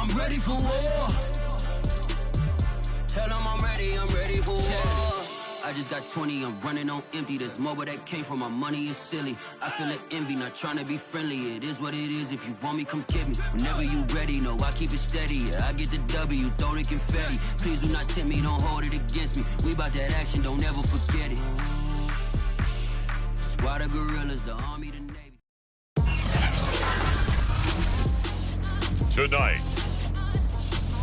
I'm ready for war. Tell them I'm ready for war. I just got 20, I'm running on empty. This mobile that came from my money is silly. I feel it envy, not trying to be friendly. It is what it is, if you want me, come get me. Whenever you ready, no, I keep it steady. Yeah, I get the W, throw the confetti. Please do not tempt me, don't hold it against me. We bout that action, don't ever forget it. Squad of gorillas, the army, the navy. Tonight,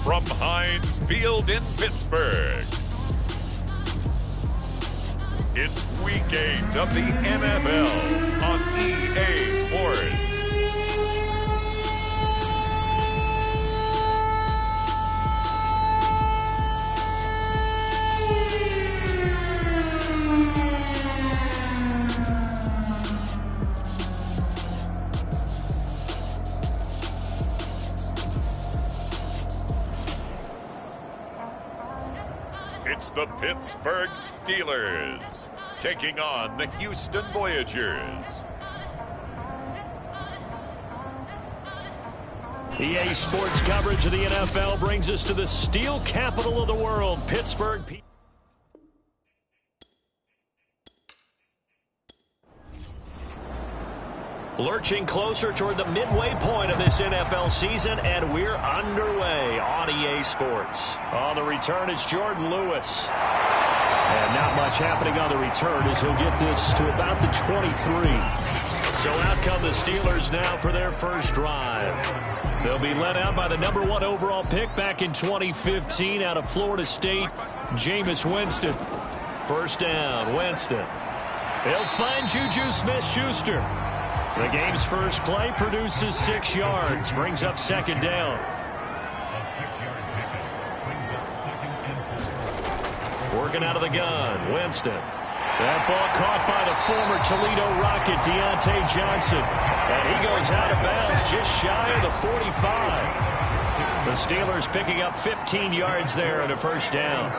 from Heinz Field in Pittsburgh, it's Week 8 of the NFL on EA Sports. It's the Pittsburgh Steelers taking on the Houston Voyagers. EA Sports coverage of the NFL brings us to the steel capital of the world, Pittsburgh. Lurching closer toward the midway point of this NFL season, and we're underway on EA Sports. On the return, it's Jordan Lewis. And not much happening on the return as he'll get this to about the 23. So out come the Steelers now for their first drive. They'll be led out by the #1 overall pick back in 2015 out of Florida State, Jameis Winston. First down, Winston. He'll find Juju Smith-Schuster. The game's first play produces 6 yards, brings up second down. Working out of the gun, Winston. That ball caught by the former Toledo Rocket, Deontay Johnson. And he goes out of bounds just shy of the 45. The Steelers picking up 15 yards there and a first down.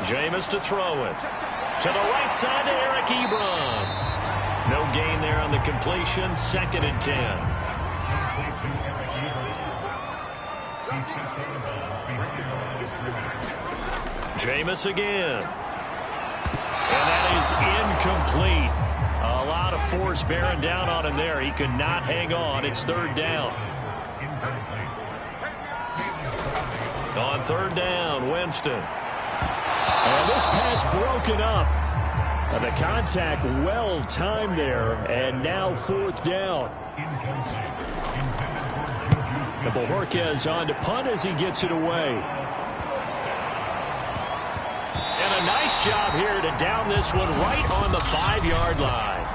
Jameis to throw it. To the right side to Eric Ebron. No gain there on the completion. Second and 10. Jameis again. And that is incomplete. A lot of force bearing down on him there. He could not hang on. It's third down. On third down, Winston. And this pass broken up. The contact well timed there, and now fourth down. The Bojorquez on to punt as he gets it away. And a nice job here to down this one right on the 5-yard line.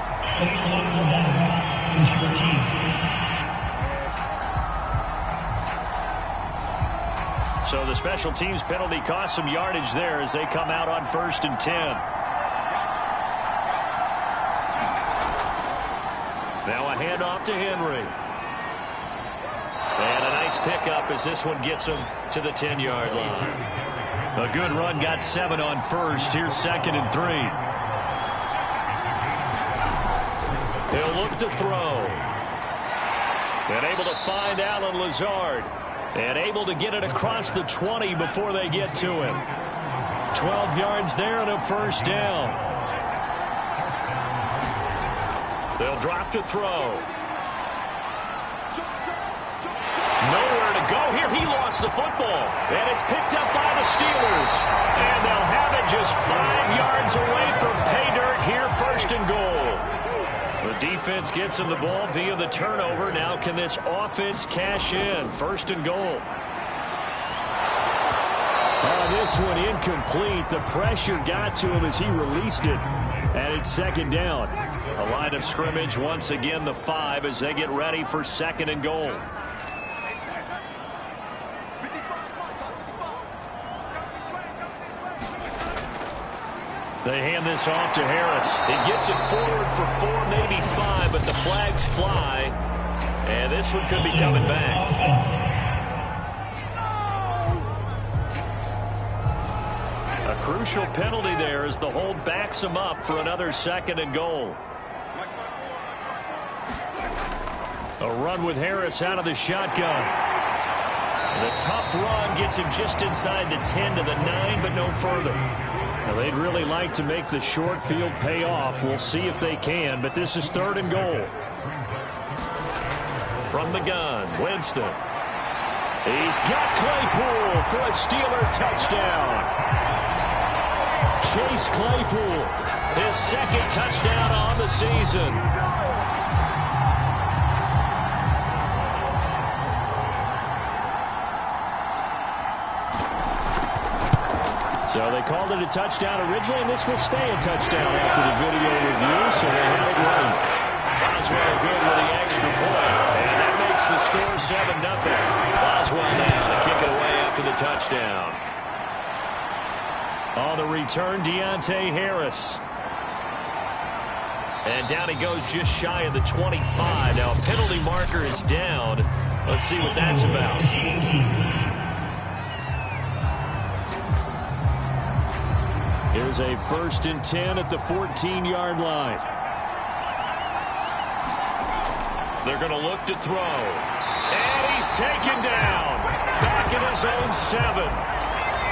So the special teams penalty cost some yardage there as they come out on first and 10. Now a handoff to Henry. And a nice pickup as this one gets him to the 10-yard line. A good run, got 7 on first. Here's second and 3. He'll look to throw. And able to find Alan Lazard. And able to get it across the 20 before they get to him. 12 yards there and a first down. They'll drop to throw. Nowhere to go here. He lost the football. And it's picked up by the Steelers. And they'll have it just 5 yards away from pay dirt here, first and goal. The defense gets him the ball via the turnover. Now can this offense cash in? First and goal. This one incomplete. The pressure got to him as he released it. And it's second down. A line of scrimmage once again, the 5 as they get ready for second and goal. They hand this off to Harris. He gets it forward for 4, maybe 5, but the flags fly. And this one could be coming back. A crucial penalty there as the hold backs him up for another second and goal. A run with Harris out of the shotgun. The tough run gets him just inside the 10 to the 9, but no further. Now, they'd really like to make the short field pay off. We'll see if they can, but this is 3rd and goal. From the gun, Winston. He's got Claypool for a Steeler touchdown. Chase Claypool, his 2nd touchdown on the season. So they called it a touchdown originally, and this will stay a touchdown after the video review, so they had it right. Boswell good with the extra point, and that makes the score 7-0. Boswell now to kick it away after the touchdown. On the return, Deontay Harris. And down he goes just shy of the 25. Now a penalty marker is down. Let's see what that's about. Here's a 1st and 10 at the 14-yard line. They're going to look to throw. And he's taken down. Back in his own 7.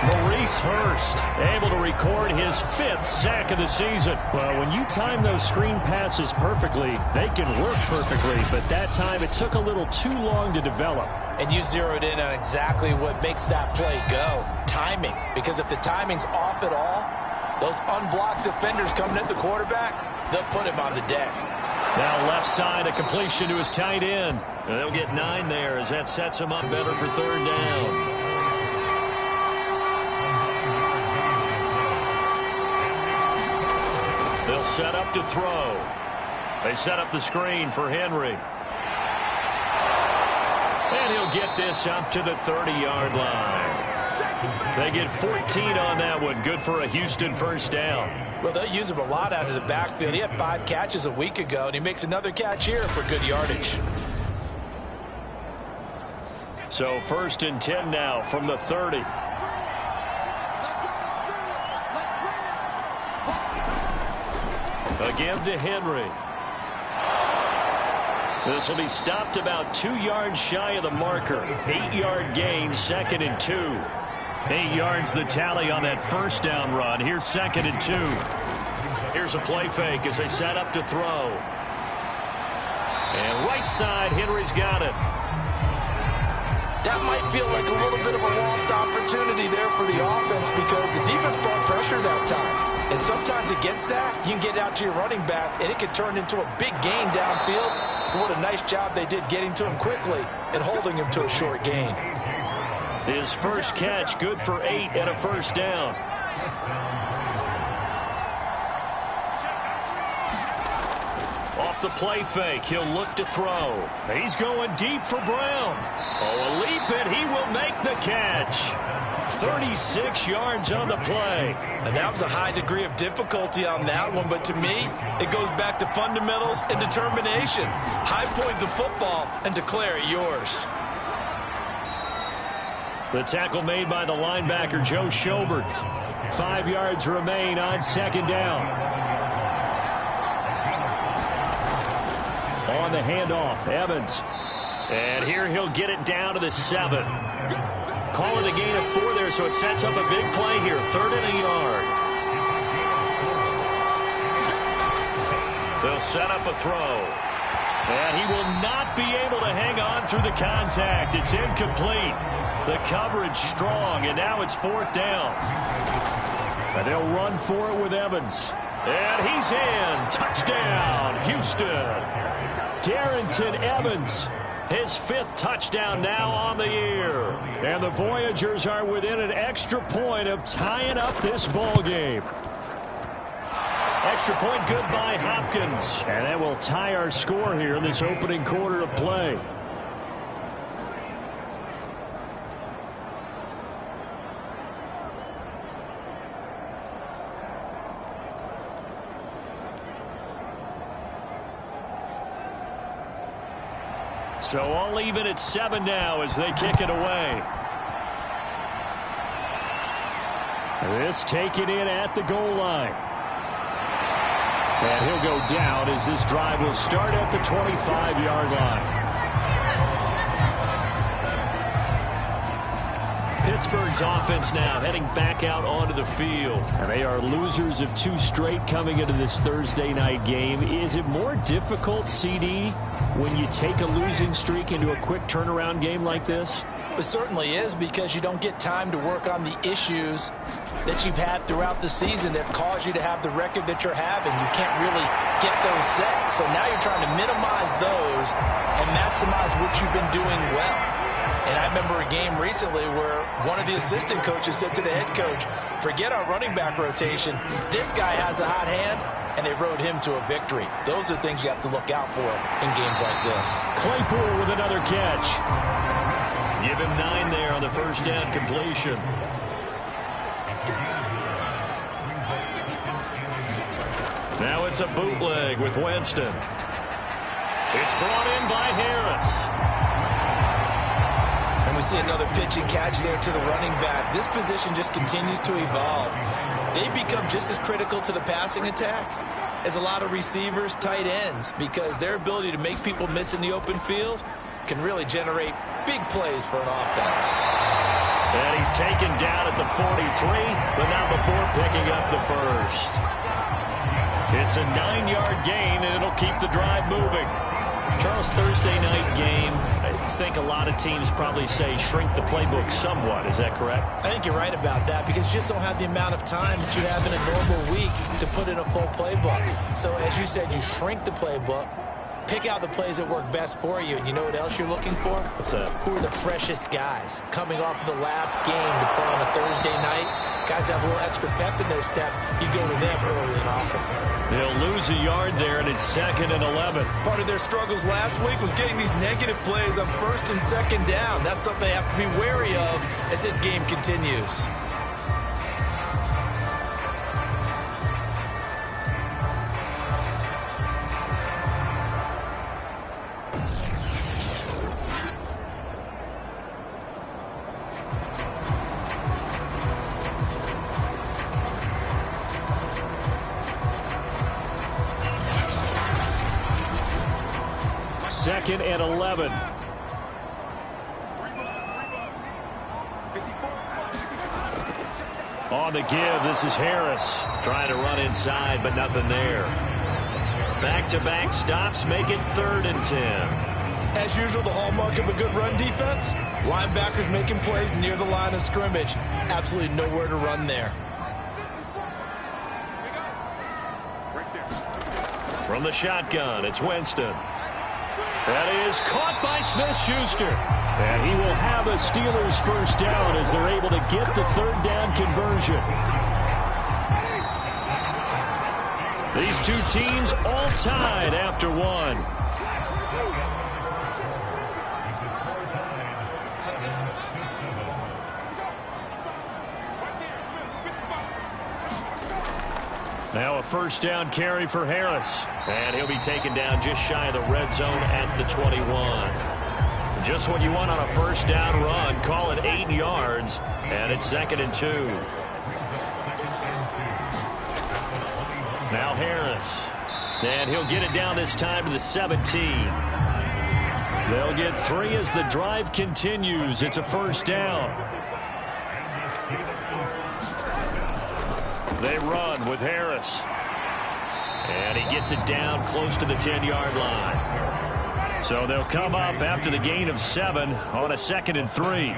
Maurice Hurst able to record his 5th sack of the season. Well, when you time those screen passes perfectly, they can work perfectly. But that time it took a little too long to develop. And you zeroed in on exactly what makes that play go. Timing. Because if the timing's off at all, those unblocked defenders coming at the quarterback, they'll put him on the deck. Now left side, a completion to his tight end. And they'll get 9 there as that sets him up better for 3rd down. They'll set up to throw. They set up the screen for Henry. And he'll get this up to the 30-yard line. They get 14 on that one. Good for a Houston 1st down. Well, they'll use him a lot out of the backfield. He had 5 catches a week ago, and he makes another catch here for good yardage. So 1st and 10 now from the 30. Again to Henry. This will be stopped about 2 yards shy of the marker. 8-yard gain, 2nd and 2. 8 yards the tally on that 1st down run. Here's 2nd and 2. Here's a play fake as they set up to throw. And right side, Henry's got it. That might feel like a little bit of a lost opportunity there for the offense because the defense brought pressure that time. And sometimes against that, you can get out to your running back, and it can turn into a big gain downfield. And what a nice job they did getting to him quickly and holding him to a short gain. His first catch, good for 8 and a 1st down. Off the play fake, he'll look to throw. He's going deep for Brown. Oh, a leap, and he will make the catch. 36 yards on the play. And that was a high degree of difficulty on that one, but to me, it goes back to fundamentals and determination. High point the football and declare it yours. The tackle made by the linebacker, Joe Schobert. 5 yards remain on 2nd down. On the handoff, Evans. And here he'll get it down to the 7. Call it a gain of 4 there, so it sets up a big play here. 3rd and a yard. They'll set up a throw. And he will not be able to hang on through the contact. It's incomplete. The coverage strong, and now it's 4th down. And they'll run for it with Evans. And he's in. Touchdown, Houston. Darrington Evans. His 5th touchdown now on the year. And the Voyagers are within an extra point of tying up this ball game. Extra point good by Hopkins. And that will tie our score here in this opening quarter of play. So all even at 7 now as they kick it away. This taken in at the goal line. And he'll go down as this drive will start at the 25-yard line. Pittsburgh's offense now heading back out onto the field. And they are losers of 2 straight coming into this Thursday night game. Is it more difficult, CD, when you take a losing streak into a quick turnaround game like this? It certainly is, because you don't get time to work on the issues that you've had throughout the season that caused you to have the record that you're having. You can't really get those set. So now you're trying to minimize those and maximize what you've been doing well. And I remember a game recently where one of the assistant coaches said to the head coach, forget our running back rotation. This guy has a hot hand, and they rode him to a victory. Those are things you have to look out for in games like this. Claypool with another catch. Give him 9 there on the first down completion. Now it's a bootleg with Winston. It's brought in by Harris. And we see another pitch and catch there to the running back. This position just continues to evolve. They become just as critical to the passing attack as a lot of receivers, tight ends, because their ability to make people miss in the open field can really generate big plays for an offense. And he's taken down at the 43, but not before picking up the first. It's a 9-yard gain, and it'll keep the drive moving. Charles, Thursday night game, I think a lot of teams probably say shrink the playbook somewhat. Is that correct? I think you're right about that, because you just don't have the amount of time that you have in a normal week to put in a full playbook. So as you said, you shrink the playbook, pick out the plays that work best for you. And you know what else you're looking for? What's that? Who are the freshest guys coming off of the last game to play on a Thursday night? Guys have a little extra pep in their step. You go to them early and often. They'll lose a yard there, and it's 2nd and 11. Part of their struggles last week was getting these negative plays on 1st and 2nd down. That's something they have to be wary of as this game continues. Second and 11. On the give, this is Harris. Trying to run inside, but nothing there. Back-to-back stops make it 3rd and 10. As usual, the hallmark of a good run defense, linebackers making plays near the line of scrimmage. Absolutely nowhere to run there. From the shotgun, it's Winston. That is caught by Smith-Schuster. And he will have a Steelers first down as they're able to get the 3rd down conversion. These two teams all tied after one. Now a first down carry for Harris. And he'll be taken down just shy of the red zone at the 21. Just what you want on a first down run. Call it 8 yards. And it's 2nd and 2. Now Harris. And he'll get it down this time to the 17. They'll get 3 as the drive continues. It's a first down. They run with Harris. And he gets it down close to the 10-yard line. So they'll come up after the gain of 7 on a 2nd and 3.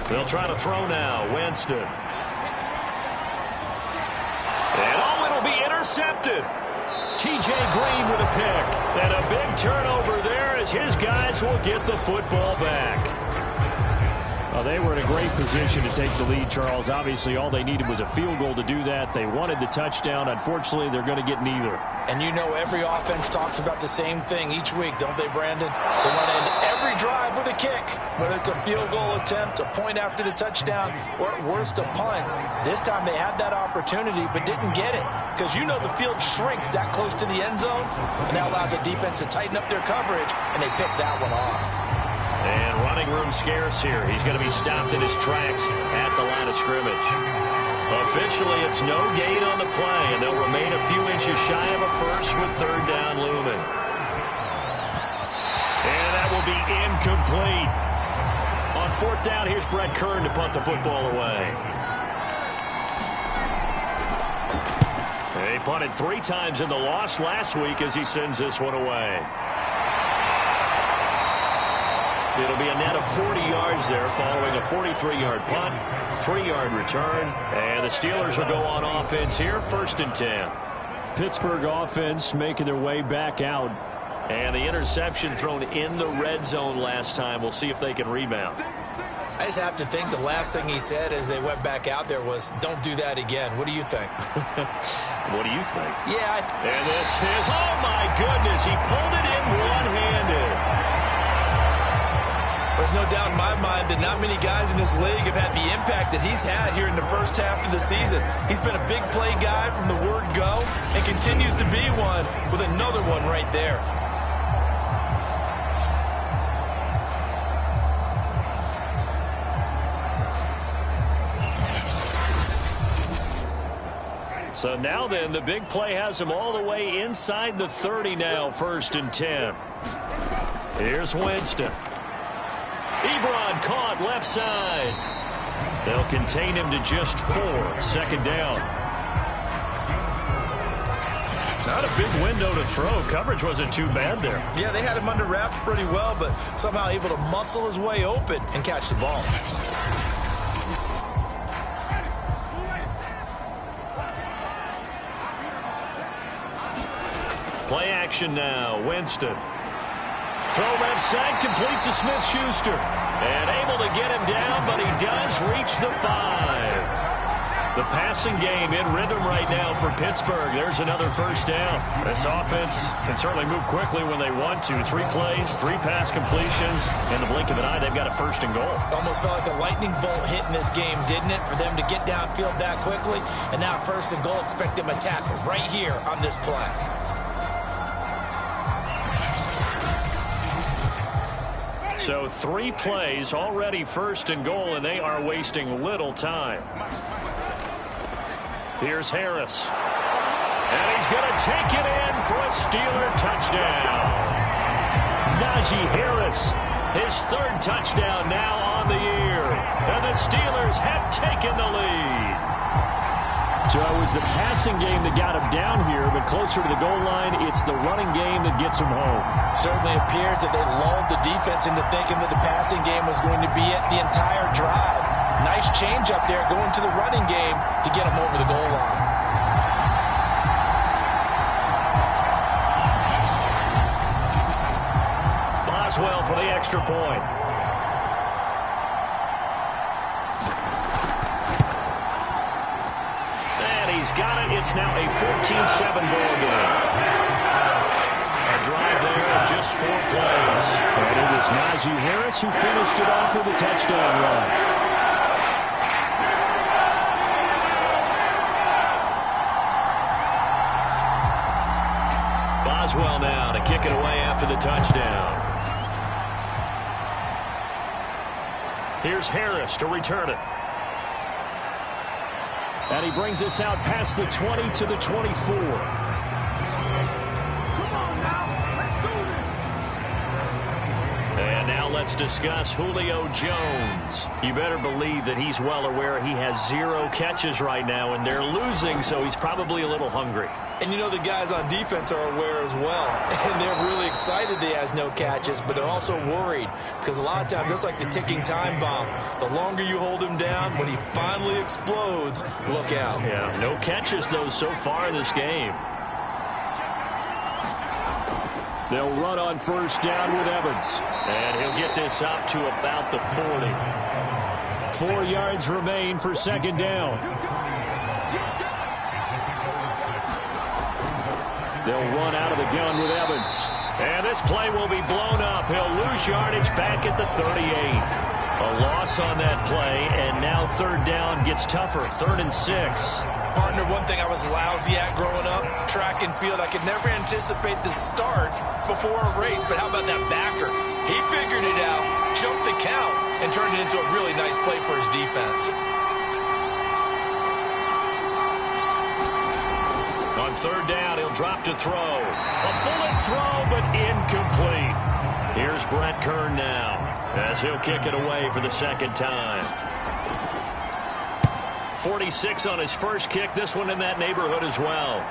They'll try to throw now. Winston. And oh, it'll be intercepted. T.J. Green with a pick. And a big turnover there as his guys will get the football back. They were in a great position to take the lead, Charles. Obviously, all they needed was a field goal to do that. They wanted the touchdown. Unfortunately, they're going to get neither. And you know every offense talks about the same thing each week, don't they, Brandon? They want to end every drive with a kick, whether it's a field goal attempt, a point after the touchdown, or at worst, a punt. This time they had that opportunity but didn't get it, because you know the field shrinks that close to the end zone, and that allows the defense to tighten up their coverage, and they picked that one off. And running room scarce here. He's going to be stopped in his tracks at the line of scrimmage. Officially, it's no gain on the play, and they'll remain a few inches shy of a first with 3rd down looming. And that will be incomplete. On fourth down, here's Brett Kern to punt the football away. He punted 3 times in the loss last week as he sends this one away. It'll be a net of 40 yards there following a 43-yard punt, 3-yard return, and the Steelers will go on offense here, 1st and 10. Pittsburgh offense making their way back out. And the interception thrown in the red zone last time. We'll see if they can rebound. I just have to think the last thing he said as they went back out there was, don't do that again. What do you think? What do you think? Yeah. And this is, oh my goodness, he pulled it in one-handed. There's no doubt in my mind that not many guys in this league have had the impact that he's had here in the first half of the season. He's been a big play guy from the word go and continues to be one with another one right there. So now then, the big play has him all the way inside the 30 now, 1st and 10. Here's Winston. Ebron caught left side. They'll contain him to just 4. 2nd down. Not a big window to throw. Coverage wasn't too bad there. Yeah, they had him under wraps pretty well, but somehow able to muscle his way open and catch the ball. Play action now. Winston. Throw left side, complete to Smith-Schuster. And able to get him down, but he does reach the 5. The passing game in rhythm right now for Pittsburgh. There's another 1st down. This offense can certainly move quickly when they want to. 3 plays, 3 pass completions. In the blink of an eye, they've got a 1st and goal. Almost felt like a lightning bolt hit in this game, didn't it? For them to get downfield that quickly. And now 1st and goal, expect them to tackle right here on this play. So 3 plays, already 1st and goal, and they are wasting little time. Here's Harris. And he's going to take it in for a Steeler touchdown. Najee Harris, his 3rd touchdown now on the year. And the Steelers have taken the lead. So it was the passing game that got him down here, but closer to the goal line, it's the running game that gets him home. Certainly appears that they lulled the defense into thinking that the passing game was going to be it the entire drive. Nice change up there going to the running game to get him over the goal line. Boswell for the extra point. He's got it. It's now a 14-7 ball game. A drive there of just 4 plays. And it was Najee Harris who finished it off with a touchdown run. Boswell now to kick it away after the touchdown. Here's Harris to return it. And he brings us out past the 20 to the 24. And now let's discuss Julio Jones. You better believe that he's well aware he has 0 catches right now, and they're losing, so he's probably a little hungry. And you know the guys on defense are aware as well. And they're really excited that he has no catches, but they're also worried. Because a lot of times, that's like the ticking time bomb. The longer you hold him down, when he finally explodes, look out. Yeah, no catches, though, so far in this game. They'll run on 1st down with Evans. And he'll get this up to about the 40. 4 yards remain for 2nd down. They'll run out of the gun with Evans. And this play will be blown up. He'll lose yardage back at the 38. A loss on that play, and now 3rd down gets tougher. 3rd and 6. Partner, one thing I was lousy at growing up, track and field, I could never anticipate the start before a race, but how about that backer? He figured it out, jumped the count, and turned it into a really nice play for his defense. On 3rd down, he'll drop to throw. A bullet throw, but incomplete. Here's Brett Kern now, as he'll kick it away for the second time. 46 on his first kick. This one in that neighborhood as well.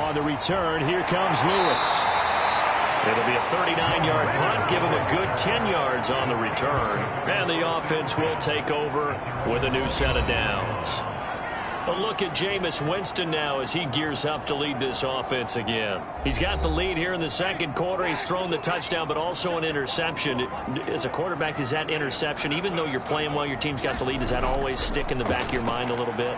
On the return, here comes Lewis. It'll be a 39-yard punt, give him a good 10 yards on the return. And the offense will take over with a new set of downs. A look at Jameis Winston now as he gears up to lead this offense again. He's got the lead here in the second quarter. He's thrown the touchdown, but also an interception. As a quarterback, is that interception, even though you're playing well, your team's got the lead, does that always stick in the back of your mind a little bit?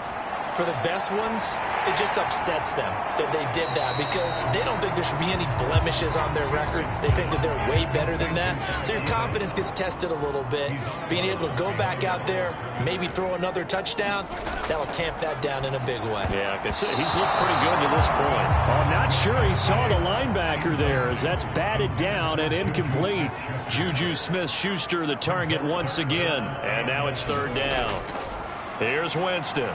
For the best ones, it just upsets them that they did that because they don't think there should be any blemishes on their record. They think that they're way better than that. So your confidence gets tested a little bit. Being able to go back out there, maybe throw another touchdown, that'll tamp that down in a big way. Yeah, I can see he's looked pretty good to this point. I'm not sure he saw the linebacker there as that's batted down and incomplete. Juju Smith-Schuster the target once again. And now it's third down. Here's Winston.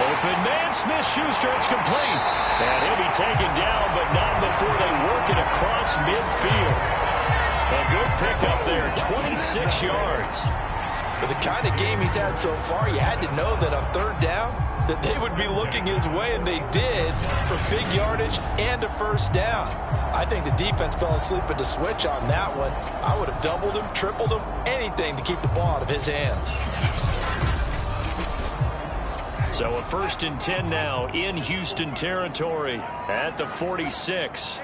Open man, Smith-Schuster, it's complete. And he'll be taken down, but not before they work it across midfield. A good pickup there, 26 yards. With the kind of game he's had so far, you had to know that on third down, that they would be looking his way, and they did, for big yardage and a first down. I think the defense fell asleep at the switch on that one. I would have doubled him, tripled him, anything to keep the ball out of his hands. So a 1st and 10 now in Houston territory at the 46.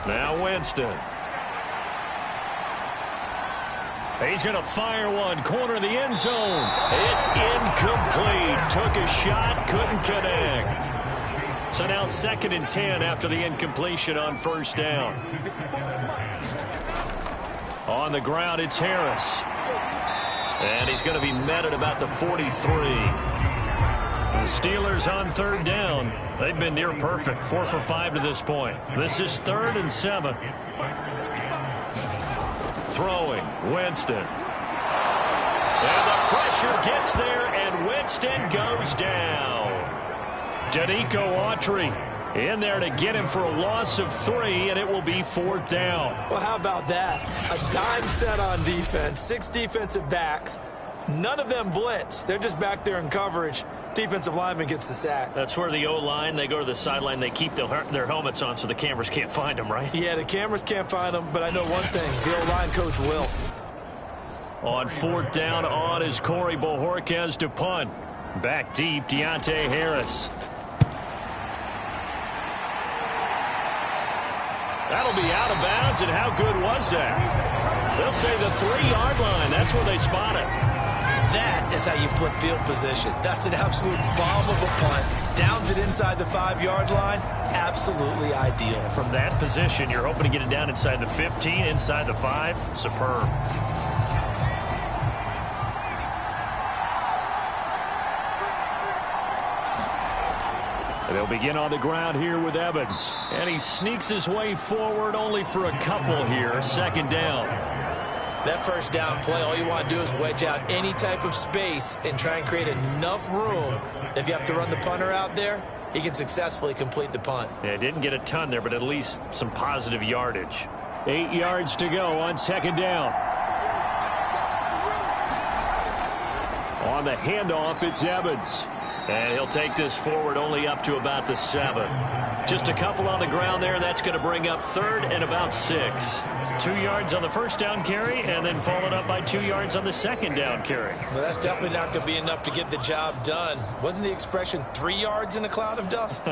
Now Winston. He's going to fire one, corner of the end zone. It's incomplete. Took a shot, couldn't connect. So now 2nd and 10 after the incompletion on first down. On the ground, it's Harris. And he's going to be met at about the 43. The Steelers on third down. They've been near perfect, 4 for 5 to this point. This is 3rd and 7. Throwing, Winston. And the pressure gets there, and Winston goes down. Danico Autry in there to get him for a loss of 3, and it will be 4th down. Well, how about that? A dime set on defense, 6 defensive backs. None of them blitz. They're just back there in coverage. Defensive lineman gets the sack. That's where the O-line, they go to the sideline, they keep their helmets on so the cameras can't find them, right? Yeah, the cameras can't find them, but I know one thing. The O-line coach will. On 4th down, on is Corey Bojorquez to punt. Back deep, Deontay Harris. That'll be out of bounds, and how good was that? They'll say the 3-yard line. That's where they spot it. That is how you flip field position. That's an absolute bomb of a punt. Downs it inside the 5-yard line. Absolutely ideal. From that position, you're hoping to get it down inside the 15, inside the 5. Superb. They'll begin on the ground here with Evans. And he sneaks his way forward only for a couple here. 2nd down. That first down play, all you want to do is wedge out any type of space and try and create enough room. If you have to run the punter out there, he can successfully complete the punt. Yeah, didn't get a ton there, but at least some positive yardage. 8 yards to go on 2nd down. On the handoff, it's Evans. And he'll take this forward only up to about the 7. Just a couple on the ground there. That's going to bring up 3rd and about 6. 2 yards on the first down carry, and then followed up by 2 yards on the 2nd down carry. Well, that's definitely not going to be enough to get the job done. Wasn't the expression 3 yards in a cloud of dust?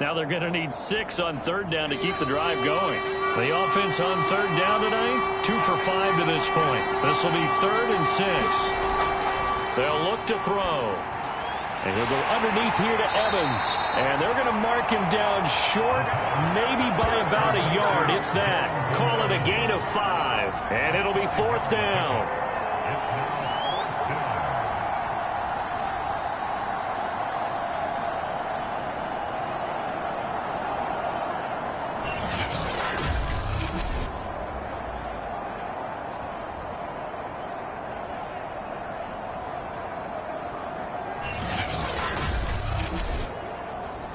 Now they're going to need 6 on 3rd down to keep the drive going. The offense on 3rd down tonight, 2 for 5 to this point. This will be 3rd and 6. They'll look to throw. And he'll go underneath here to Evans. And they're going to mark him down short, maybe by about a yard, if that. Call it a gain of 5. And it'll be 4th down.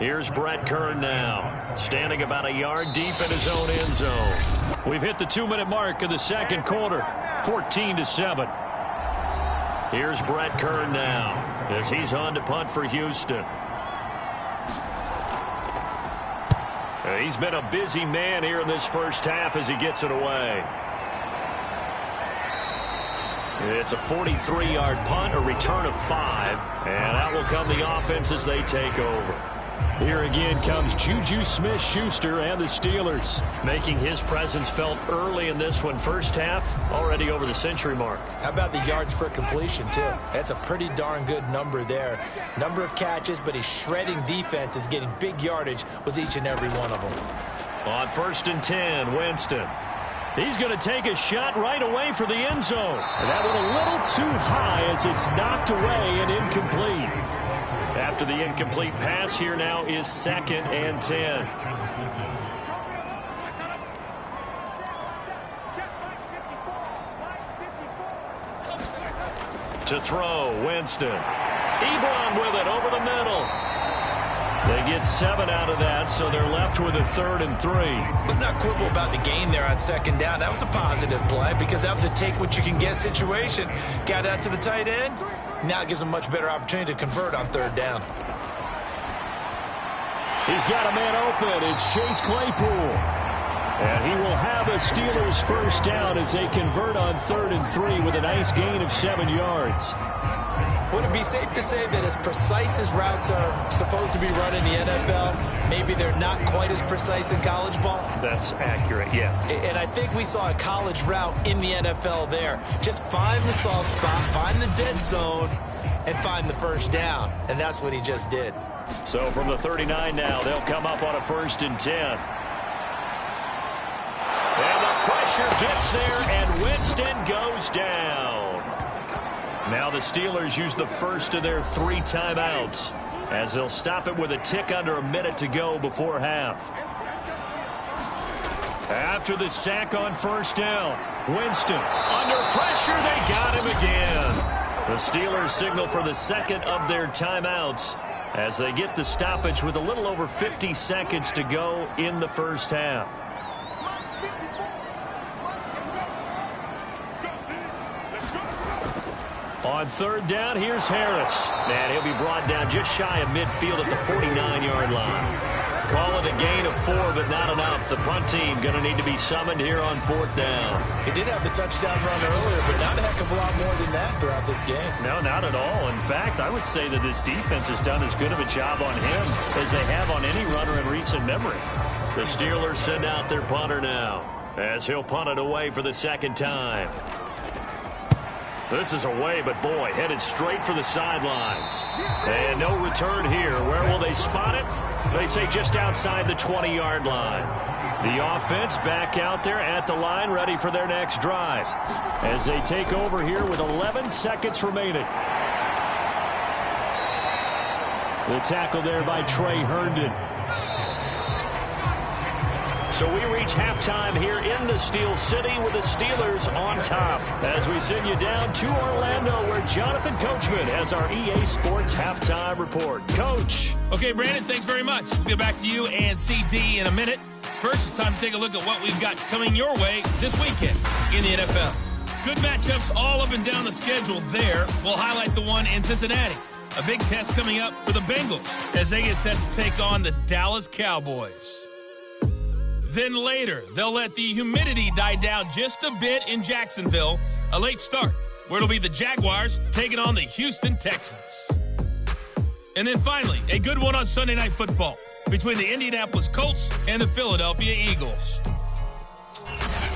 Here's Brett Kern now, standing about a yard deep in his own end zone. We've hit the 2-minute mark of the second quarter, 14-7. Here's Brett Kern now, as he's on to punt for Houston. He's been a busy man here in this first half as he gets it away. It's a 43-yard punt, a return of 5, and out will come the offense as they take over. Here again comes Juju Smith-Schuster and the Steelers, making his presence felt early in this one. First half, already over the century mark. How about the yards per completion, too? That's a pretty darn good number there. Number of catches, but his shredding defense is getting big yardage with each and every one of them. On 1st and 10, Winston. He's going to take a shot right away for the end zone. And that went a little too high as it's knocked away and incomplete. After the incomplete pass, here now is 2nd and 10. To throw, Winston. Ebron with it over the middle. They get 7 out of that, so they're left with a 3rd and 3. Let's not quibble about the gain there on 2nd down. That was a positive play because that was a take-what-you-can-get situation. Got out to the tight end. Now it gives them a much better opportunity to convert on 3rd down. He's got a man open. It's Chase Claypool. And he will have a Steelers first down as they convert on 3rd and 3 with a nice gain of 7 yards. Would it be safe to say that as precise as routes are supposed to be run in the NFL, maybe they're not quite as precise in college ball? That's accurate, yeah. And I think we saw a college route in the NFL there. Just find the soft spot, find the dead zone, and find the first down. And that's what he just did. So from the 39 now, they'll come up on a 1st and 10. And the pressure gets there, and Winston goes down. Now the Steelers use the first of their 3 timeouts as they'll stop it with a tick under a minute to go before half. After the sack on 1st down, Winston under pressure. They got him again. The Steelers signal for the 2nd of their timeouts as they get the stoppage with a little over 50 seconds to go in the first half. On 3rd down, here's Harris. And he'll be brought down just shy of midfield at the 49-yard line. Call it a gain of 4, but not enough. The punt team going to need to be summoned here on 4th down. He did have the touchdown run earlier, but not a heck of a lot more than that throughout this game. No, not at all. In fact, I would say that this defense has done as good of a job on him as they have on any runner in recent memory. The Steelers send out their punter now as he'll punt it away for the 2nd time. This is away, but boy, headed straight for the sidelines. And no return here. Where will they spot it? They say just outside the 20-yard line. The offense back out there at the line, ready for their next drive as they take over here with 11 seconds remaining. The tackle there by Trey Herndon. So we reach halftime here in the Steel City with the Steelers on top as we send you down to Orlando where Jonathan Coachman has our EA Sports Halftime Report. Coach. Okay, Brandon, thanks very much. We'll get back to you and CD in a minute. First, it's time to take a look at what we've got coming your way this weekend in the NFL. Good matchups all up and down the schedule there. We'll highlight the one in Cincinnati. A big test coming up for the Bengals as they get set to take on the Dallas Cowboys. Then later, they'll let the humidity die down just a bit in Jacksonville. A late start, where it'll be the Jaguars taking on the Houston Texans. And then finally, a good one on Sunday Night Football between the Indianapolis Colts and the Philadelphia Eagles.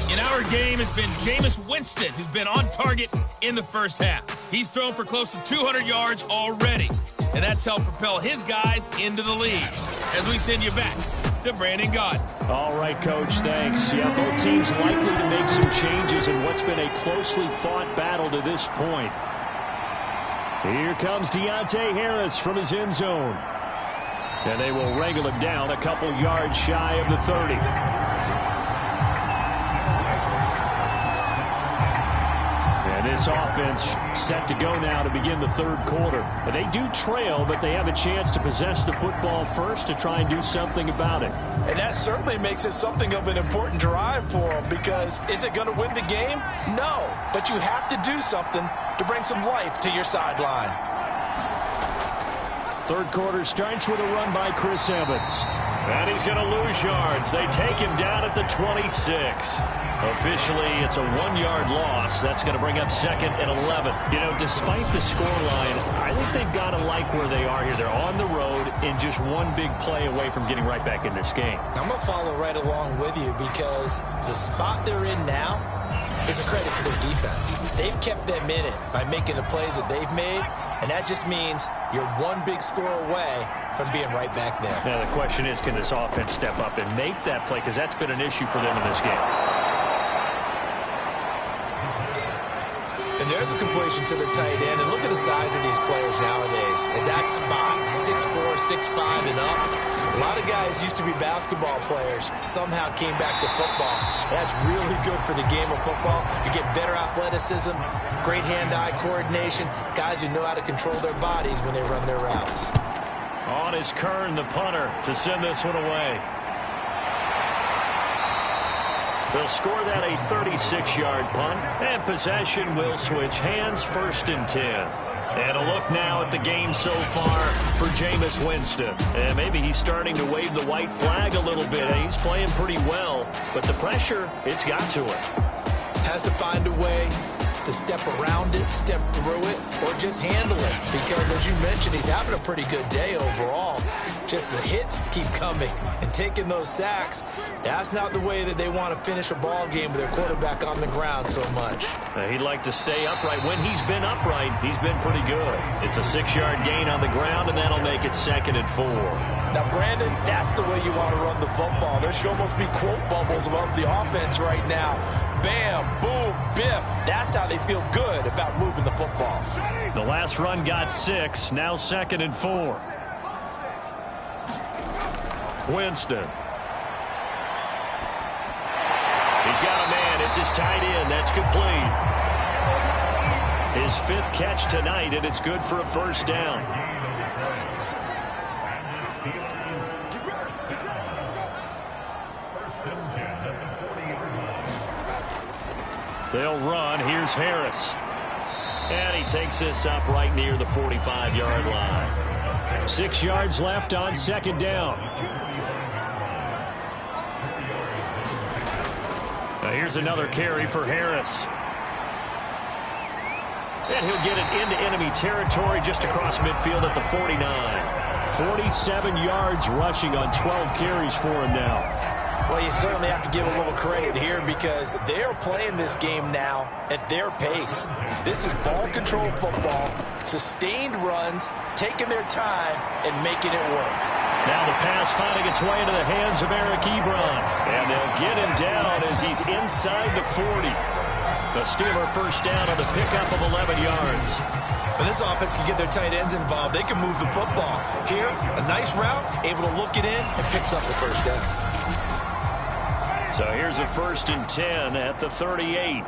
In our game has been Jameis Winston, who's been on target in the first half. He's thrown for close to 200 yards already, and that's helped propel his guys into the lead. As we send you back to Brandon Gaudin. All right, Coach, thanks. Yeah, both teams likely to make some changes in what's been a closely fought battle to this point. Here comes Deontay Harris from his end zone. And they will wrangle him down a couple yards shy of the 30. And And this offense set to go now to begin the third quarter. And they do trail, but they have a chance to possess the football first to try and do something about it. And that certainly makes it something of an important drive for them, because is it going to win the game? No, but you have to do something to bring some life to your sideline. Third quarter starts with a run by Chris Evans. And he's going to lose yards. They take him down at the 26. Officially, it's a 1-yard loss. That's going to bring up 2nd and 11. You know, despite the scoreline, I think they've got to like where they are here. They're on the road and just one big play away from getting right back in this game. I'm going to follow right along with you, because the spot they're in now is a credit to their defense. They've kept them in it by making the plays that they've made, and that just means you're one big score away from being right back there. Now, the question is, can this offense step up and make that play? Because that's been an issue for them in this game. And there's a completion to the tight end. And look at the size of these players nowadays. At that spot, 6'4", 6'5", and up. A lot of guys used to be basketball players, somehow came back to football. That's really good for the game of football. You get better athleticism, great hand-eye coordination, guys who know how to control their bodies when they run their routes. On is Kern, the punter, to send this one away. They'll score that a 36-yard punt, and possession will switch hands, 1st and 10. And a look now at the game so far for Jameis Winston. And maybe he's starting to wave the white flag a little bit. He's playing pretty well, but the pressure, it's got to him. Has to find a way to step around it, step through it, or just handle it. Because, as you mentioned, he's having a pretty good day overall. Just the hits keep coming and taking those sacks. That's not the way that they want to finish a ball game with their quarterback on the ground so much. He'd like to stay upright. When he's been upright, he's been pretty good. It's a 6-yard gain on the ground, and that'll make it 2nd and 4. Now, Brandon, that's the way you want to run the football. There should almost be quote bubbles above the offense right now. Bam, boom, biff. That's how they feel good about moving the football. The last run got 6. Now 2nd and 4. Winston. He's got a man. It's his tight end. That's complete. His 5th catch tonight, and it's good for a 1st down. They'll run. Here's Harris. And he takes this up right near the 45-yard line. 6 yards left on 2nd down. Now here's another carry for Harris. And he'll get it into enemy territory just across midfield at the 49. 47 yards rushing on 12 carries for him now. Well, you certainly have to give a little credit here, because they're playing this game now at their pace. This is ball control football, sustained runs, taking their time and making it work. Now the pass finding its way into the hands of Eric Ebron. And they'll get him down as he's inside the 40. The Steeler 1st down on the pickup of 11 yards. When this offense can get their tight ends involved, they can move the football. Here, a nice route, able to look it in, and picks up the 1st down. So here's a 1st and 10 at the 38.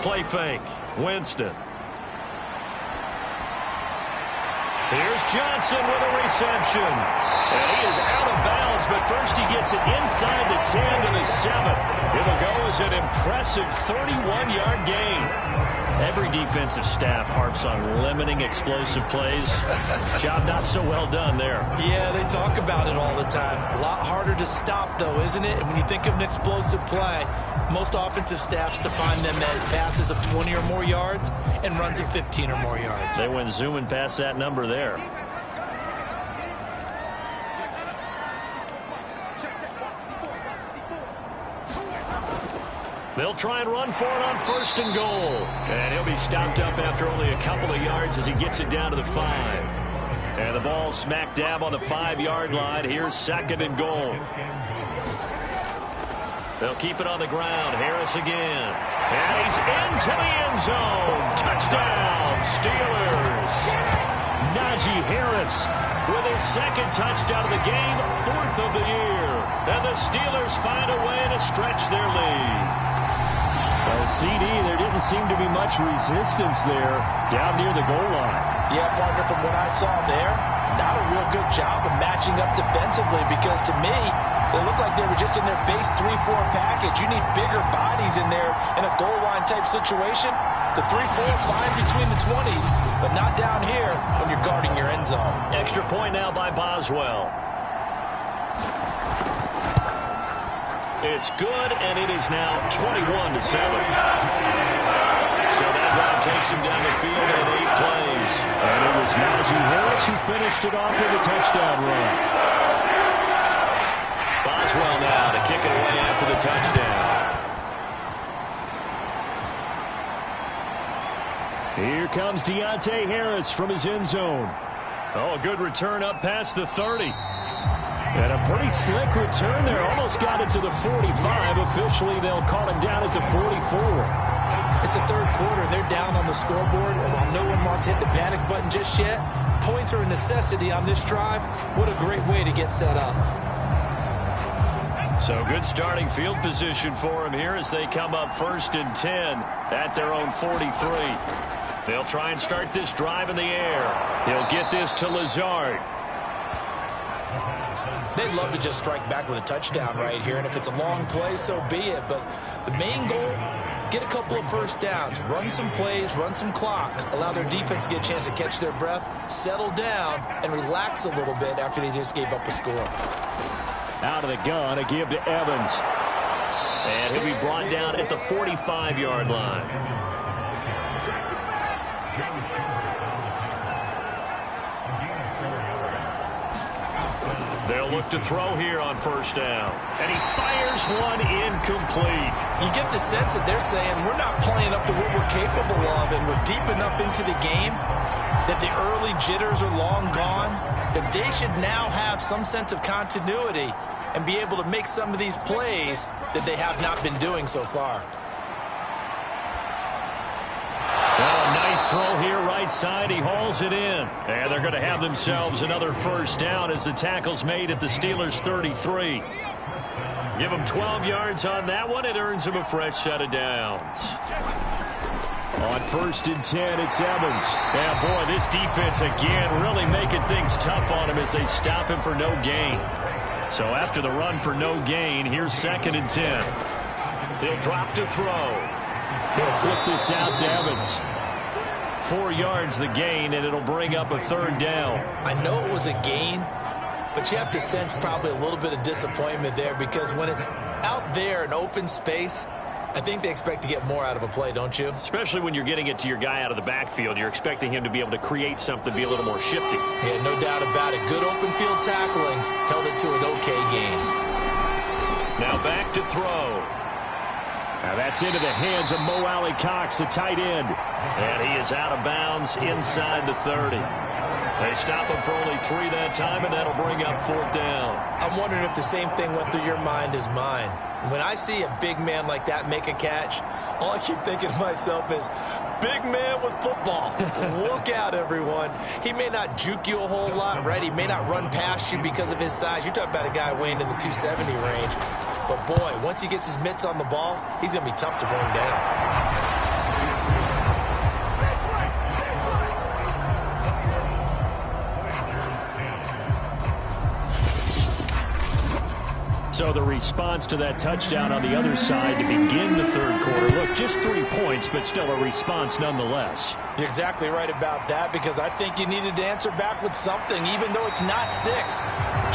Play fake. Winston. Here's Johnson with a reception. And he is out of bounds, but first he gets it inside the 10 to the 7. It'll go as an impressive 31-yard gain. Every defensive staff harps on limiting explosive plays. Job not so well done there. Yeah, they talk about it all the time. A lot harder to stop, though, isn't it? And when you think of an explosive play, most offensive staffs define them as passes of 20 or more yards and runs of 15 or more yards. They went zooming past that number there. They'll try and run for it on 1st and goal. And he'll be stopped up after only a couple of yards as he gets it down to the 5. And the ball smack dab on the 5-yard line. Here's 2nd and goal. They'll keep it on the ground. Harris again. And he's into the end zone. Touchdown, Steelers. Najee Harris with his 2nd touchdown of the game, 4th of the year. And the Steelers find a way to stretch their lead. Well, CD, there didn't seem to be much resistance there down near the goal line. Yeah, partner, from what I saw there, not a real good job of matching up defensively because to me, they looked like they were just in their base 3-4 package. You need bigger bodies in there in a goal line type situation. The 3-4 fine between the 20s, but not down here when you're guarding your end zone. Extra point now by Boswell. It's good, and it is now 21-7. So that drive takes him down the field in 8 plays. And it was Najee Harris who finished it off with a touchdown run. Boswell now to kick it away after the touchdown. Here comes Deontay Harris from his end zone. Oh, a good return up past the 30. And a pretty slick return there. Almost got it to the 45. Officially, they'll call him down at the 44. It's the third quarter, and they're down on the scoreboard. And while no one wants to hit the panic button just yet, points are a necessity on this drive. What a great way to get set up. So good starting field position for him here as they come up 1st and 10 at their own 43. They'll try and start this drive in the air. He'll get this to Lazard. They'd love to just strike back with a touchdown right here, and if it's a long play, so be it. But the main goal, get a couple of first downs, run some plays, run some clock, allow their defense to get a chance to catch their breath, settle down, and relax a little bit after they just gave up a score. Out of the gun, a give to Evans. And he'll be brought down at the 45-yard line. They'll look to throw here on 1st down. And he fires one incomplete. You get the sense that they're saying we're not playing up to what we're capable of, and we're deep enough into the game that the early jitters are long gone, that they should now have some sense of continuity and be able to make some of these plays that they have not been doing so far. Well, a nice throw here right side. He hauls it in. And they're going to have themselves another 1st down as the tackle's made at the Steelers' 33. Give them 12 yards on that one. It earns them a fresh set of downs. On 1st and 10, it's Evans. Yeah, boy, this defense again really making things tough on him as they stop him for no gain. So after the run for no gain, here's 2nd and 10. He'll drop to throw. He'll flip this out to Evans. 4 yards the gain, and it'll bring up a 3rd down. I know it was a gain, but you have to sense probably a little bit of disappointment there because when it's out there in open space, I think they expect to get more out of a play, don't you? Especially when you're getting it to your guy out of the backfield. You're expecting him to be able to create something, be a little more shifty. Yeah, no doubt about it. Good open field tackling. Held it to an okay gain. Now back to throw. Now that's into the hands of Mo Alley-Cox, the tight end. And he is out of bounds inside the 30. They stop him for only 3 that time, and that'll bring up 4th down. I'm wondering if the same thing went through your mind as mine. When I see a big man like that make a catch, all I keep thinking to myself is, big man with football. Look out, everyone. He may not juke you a whole lot, right? He may not run past you because of his size. You're talking about a guy weighing in the 270 range. But, boy, once he gets his mitts on the ball, he's going to be tough to bring down. So the response to that touchdown on the other side to begin the 3rd quarter. Look, just 3 points, but still a response nonetheless. You're exactly right about that because I think you needed to answer back with something, even though it's not 6.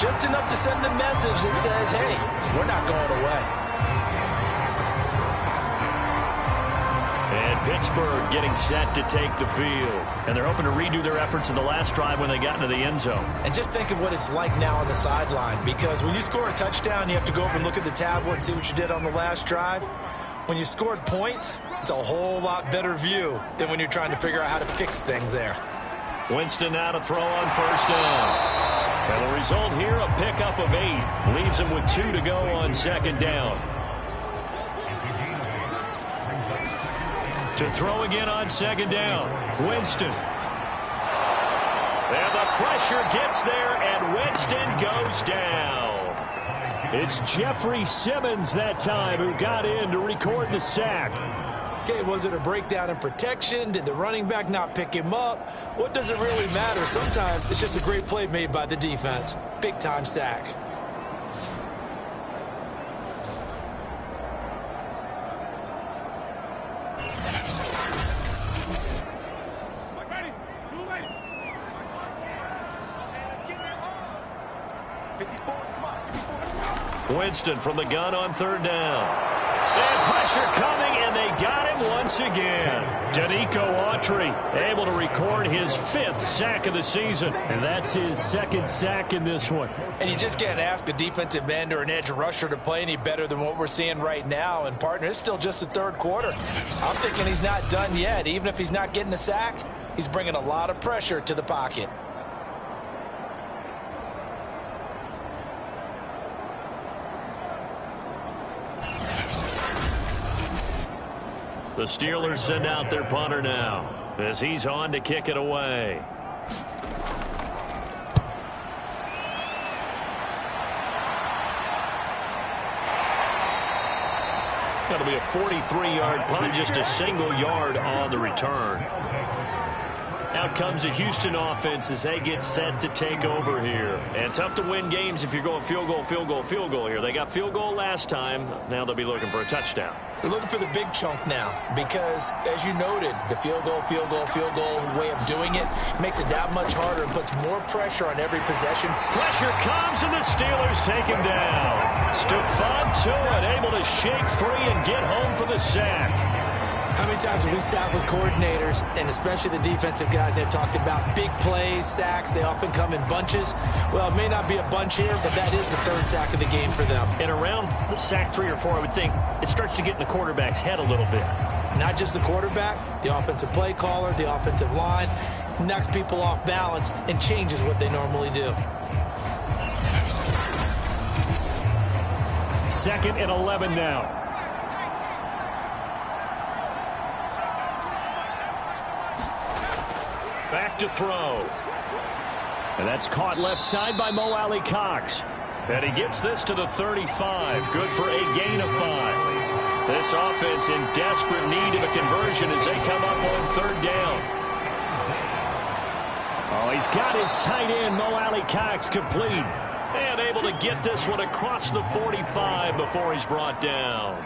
Just enough to send a message that says, hey, we're not going away. And Pittsburgh getting set to take the field. And they're hoping to redo their efforts in the last drive when they got into the end zone. And just think of what it's like now on the sideline, because when you score a touchdown, you have to go over and look at the tablet and see what you did on the last drive. When you scored points, it's a whole lot better view than when you're trying to figure out how to fix things there. Winston now to throw on 1st down. And the result here, a pickup of 8. Leaves him with 2 to go on 2nd down. To throw again on 2nd down. Winston. And the pressure gets there, and Winston goes down. It's Jeffrey Simmons that time who got in to record the sack. Okay, was it a breakdown in protection? Did the running back not pick him up? What does it really matter? Sometimes it's just a great play made by the defense. Big-time sack. Winston from the gun on third down. And pressure coming, and they got him once again. Danico Autry able to record his 5th sack of the season. And that's his 2nd sack in this one. And you just can't ask a defensive end or an edge rusher to play any better than what we're seeing right now. And, partner, it's still just the 3rd quarter. I'm thinking he's not done yet. Even if he's not getting a sack, he's bringing a lot of pressure to the pocket. The Steelers send out their punter now as he's on to kick it away. That'll be a 43-yard punt, just a single yard on the return. Out comes the Houston offense as they get set to take over here. And tough to win games if you're going field goal, field goal, field goal here. They got field goal last time. Now they'll be looking for a touchdown. They're looking for the big chunk now because, as you noted, the field goal way of doing it makes it that much harder and puts more pressure on every possession. Pressure comes, and the Steelers take him down. Stephon Tuitt able to shake free and get home for the sack. How many times have we sat with coordinators, and especially the defensive guys, they've talked about big plays, sacks. They often come in bunches. Well, it may not be a bunch here, but that is the 3rd sack of the game for them. And around sack 3 or 4, I would think it starts to get in the quarterback's head a little bit. Not just the quarterback, the offensive play caller, the offensive line, knocks people off balance and changes what they normally do. 2nd and 11 now. Back to throw. And that's caught left side by Mo Alley-Cox. And he gets this to the 35. Good for a gain of 5. This offense in desperate need of a conversion as they come up on 3rd down. Oh, he's got his tight end, Mo Alley-Cox, complete. And able to get this one across the 45 before he's brought down.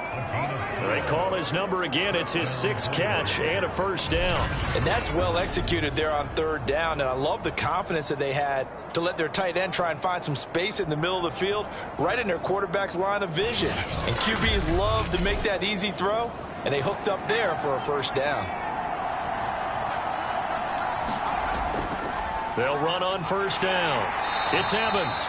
They call his number again. It's his 6th catch and a 1st down. And that's well executed there on 3rd down. And I love the confidence that they had to let their tight end try and find some space in the middle of the field, right in their quarterback's line of vision. And QBs love to make that easy throw, and they hooked up there for a 1st down. They'll run on 1st down. It's Evans.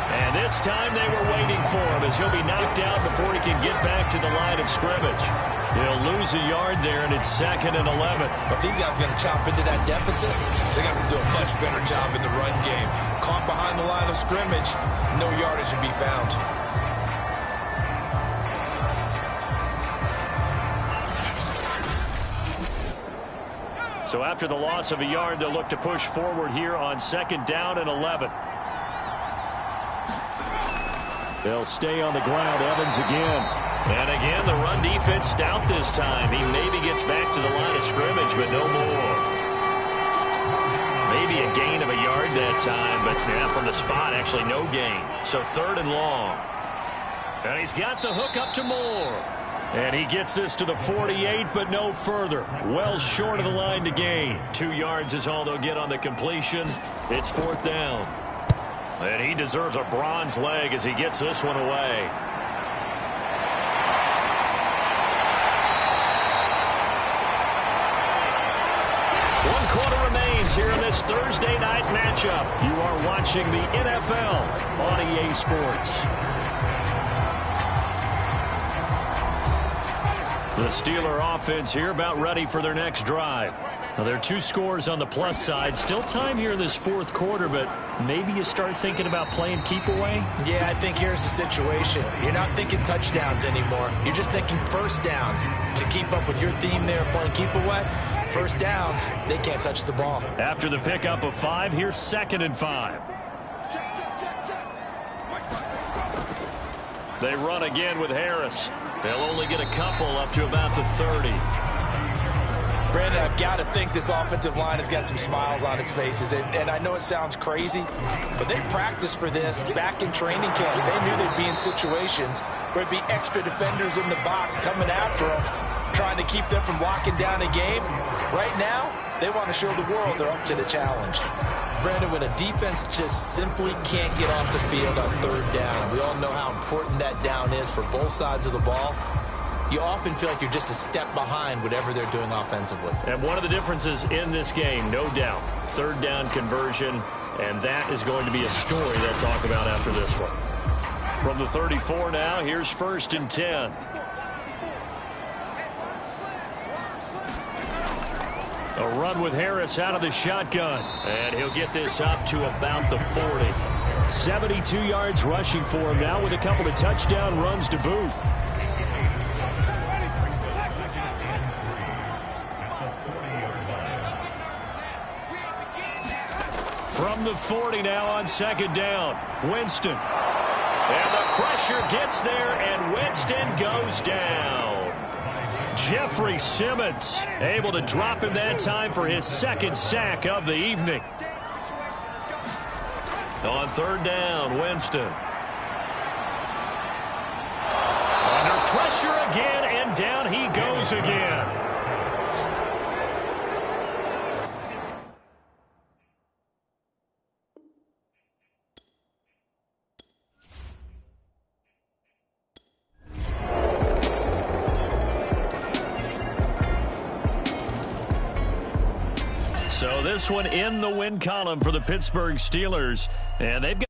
And this time they were waiting for him as he'll be knocked out before he can get back to the line of scrimmage. He'll lose a yard there, and it's 2nd and 11. But these guys are going to chop into that deficit. They got to do a much better job in the run game. Caught behind the line of scrimmage, no yardage to be found. So after the loss of a yard, they'll look to push forward here on 2nd down and 11. They'll stay on the ground. Evans again. And again, the run defense stout this time. He maybe gets back to the line of scrimmage, but no more. Maybe a gain of a yard that time, but yeah, from the spot, actually no gain. So 3rd and long. And he's got the hook up to Moore. And he gets this to the 48, but no further. Well short of the line to gain. 2 yards is all they'll get on the completion. It's 4th down. And he deserves a bronze leg as he gets this one away. One quarter remains here in this Thursday night matchup. You are watching the NFL on EA Sports. The Steeler offense here about ready for their next drive. Now, there are 2 scores on the plus side. Still time here in this 4th quarter, but maybe you start thinking about playing keep away? Yeah, I think here's the situation. You're not thinking touchdowns anymore. You're just thinking 1st downs. To keep up with your theme there, playing keep away, 1st downs, they can't touch the ball. After the pickup of 5, here's 2nd and 5. They run again with Harris. They'll only get a couple up to about the 30. Brandon, I've got to think this offensive line has got some smiles on its faces. And I know it sounds crazy, but they practiced for this back in training camp. They knew they'd be in situations where it'd be extra defenders in the box coming after them, trying to keep them from locking down a game. Right now, they want to show the world they're up to the challenge. Brandon, when a defense just simply can't get off the field on third down, we all know how important that down is for both sides of the ball. You often feel like you're just a step behind whatever they're doing offensively. And one of the differences in this game, no doubt, third down conversion, and that is going to be a story they'll talk about after this one. From the 34 now, here's 1st and 10. A run with Harris out of the shotgun, and he'll get this up to about the 40. 72 yards rushing for him now with a couple of touchdown runs to boot. From the 40 now on 2nd down, Winston. And the pressure gets there, and Winston goes down. Jeffrey Simmons able to drop him that time for his 2nd sack of the evening. On 3rd down, Winston. Under pressure again, and down he goes again. So this one in the win column for the Pittsburgh Steelers. And they've got